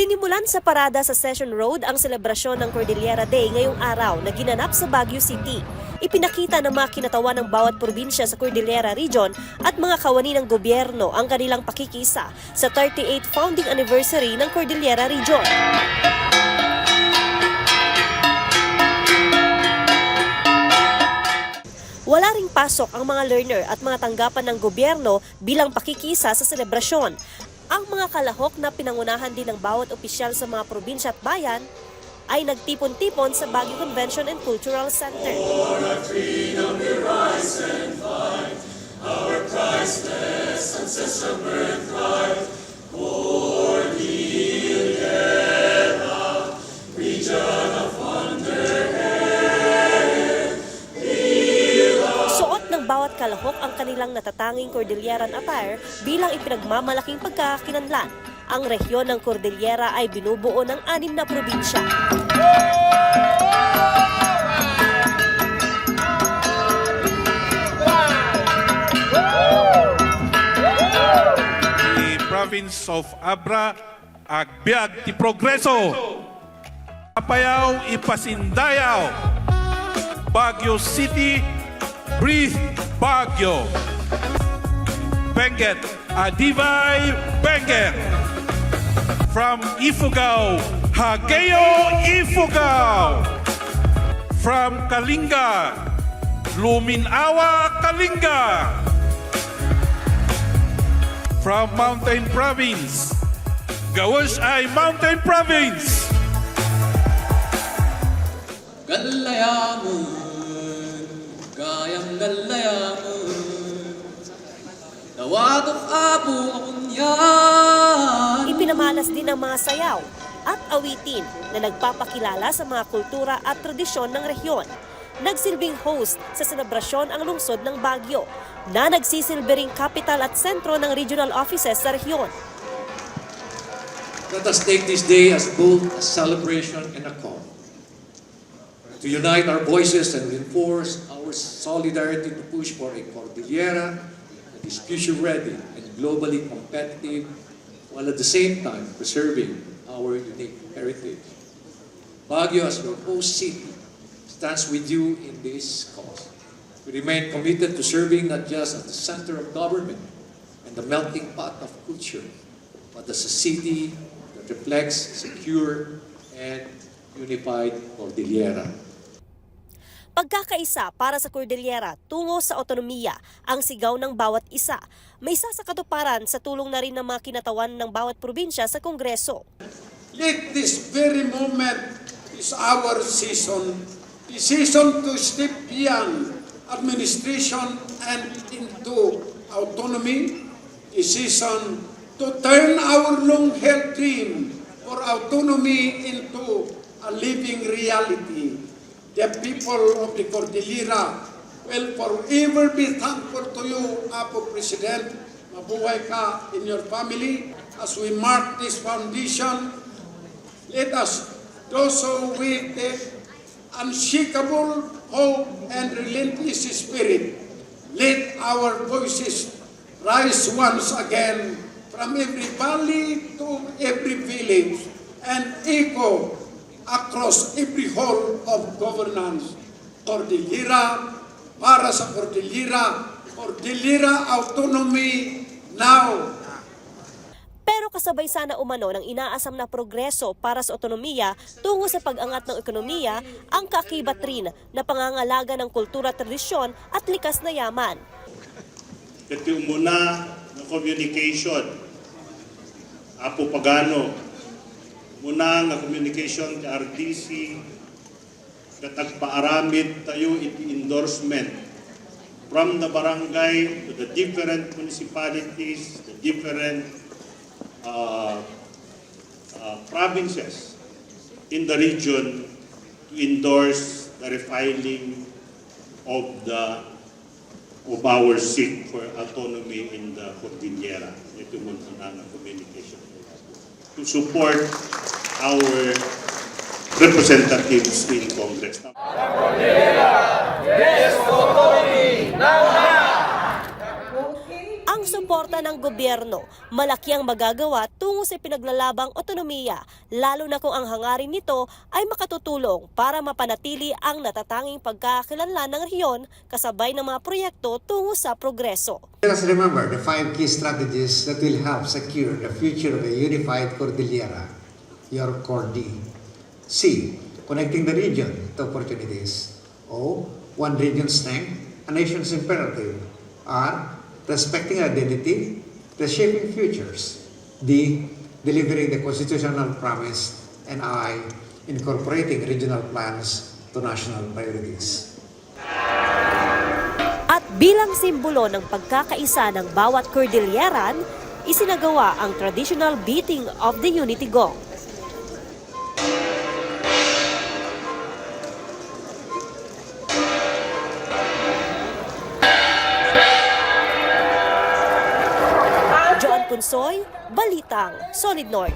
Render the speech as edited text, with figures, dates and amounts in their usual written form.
Sinimulan sa parada sa Session Road ang selebrasyon ng Cordillera Day ngayong araw na ginanap sa Baguio City. Ipinakita ng mga kinatawan ng bawat probinsya sa Cordillera Region at mga kawani ng gobyerno ang kanilang pakikisa sa 38th founding anniversary ng Cordillera Region. Wala ring pasok ang mga learner at mga tanggapan ng gobyerno bilang pakikisa sa selebrasyon. Ang mga kalahok na pinangunahan din ng bawat opisyal sa mga probinsya at bayan ay nagtipon-tipon sa Baguio Convention and Cultural Center. Bawat kalahok ang kanilang natatanging Cordilleran attire bilang ipinagmamalaking pagkakakinanlan. Ang rehiyon ng Cordillera ay binubuo ng 6 na probinsya. The province of Abra, agbyag ti progreso. Apayaw ipasindayaw. Baguio City, breathe Baguio. Benguet, Adivay Benguet. From Ifugao, Hageo Ifugao. From Kalinga, Luminawa Kalinga. From Mountain Province, Gawas ay Mountain Province. Galayamun, gayang galayamun, nawadok abo akong yan. Ipinamalas din ang mga sayaw at awitin na nagpapakilala sa mga kultura at tradisyon ng rehiyon. Nagsilbing host sa selebrasyon ang lungsod ng Baguio na nagsisilbing capital at sentro ng regional offices sa rehiyon. Let us take this day as both a celebration and a call to unite our voices and reinforce our solidarity to push for a Cordillera that is future-ready and globally competitive, while at the same time preserving our unique heritage. Baguio, as your host city, stands with you in this cause. We remain committed to serving not just as the center of government and the melting pot of culture, but as a city that reflects secure and unified Cordillera. Pagkakaisa para sa Cordillera tungo sa otonomiya ang sigaw ng bawat isa. May isa sa katuparan sa tulong na rin ng mga kinatawan ng bawat probinsya sa Kongreso. Let this very moment is our season, the season to step beyond administration and into autonomy, the season to turn our long-held dream for autonomy into a living reality. The people of the Cordillera will forever be thankful to you, Apo President. Mabuhay ka in your family. As we mark this foundation, let us do so with the unshakable hope and relentless spirit. Let our voices rise once again from every valley to every village and echo across every hall of governance. Cordillera, para sa Cordillera, Cordillera autonomy now. Pero kasabay sana umano ng inaasam na progreso para sa otonomiya tungo sa pag-angat ng ekonomiya ang kaakibat rin na pangangalaga ng kultura, tradisyon at likas na yaman. Ito yung muna na communication. Apo Pagano, muna nga communication ti RDC katagpaaramid tayo iti endorsement from the barangay to the different municipalities, the different provinces in the region to endorse the refiling of our seat for autonomy in the Cordillera. Ito muna na communication to support our representatives in Congress. Ang suporta ng gobyerno, malaki ang magagawa tungo sa pinaglalabang otonomiya, lalo na kung ang hangarin nito ay makatutulong para mapanatili ang natatanging pagkakakilanlan ng rehiyon kasabay ng mga proyekto tungo sa progreso. Let us remember the 5 key strategies that will help secure the future of a unified Cordillera, your Core D. C. Connecting the region to opportunities. O. One region's strength, a nation's imperative. R. Respecting identity, reshaping futures. D. Delivering the constitutional promise. And I. Incorporating regional plans to national priorities. At bilang simbolo ng pagkakaisa ng bawat Cordilleran, isinagawa ang traditional beating of the Unity Gong. Joan Punsoy, Balitang Solid North.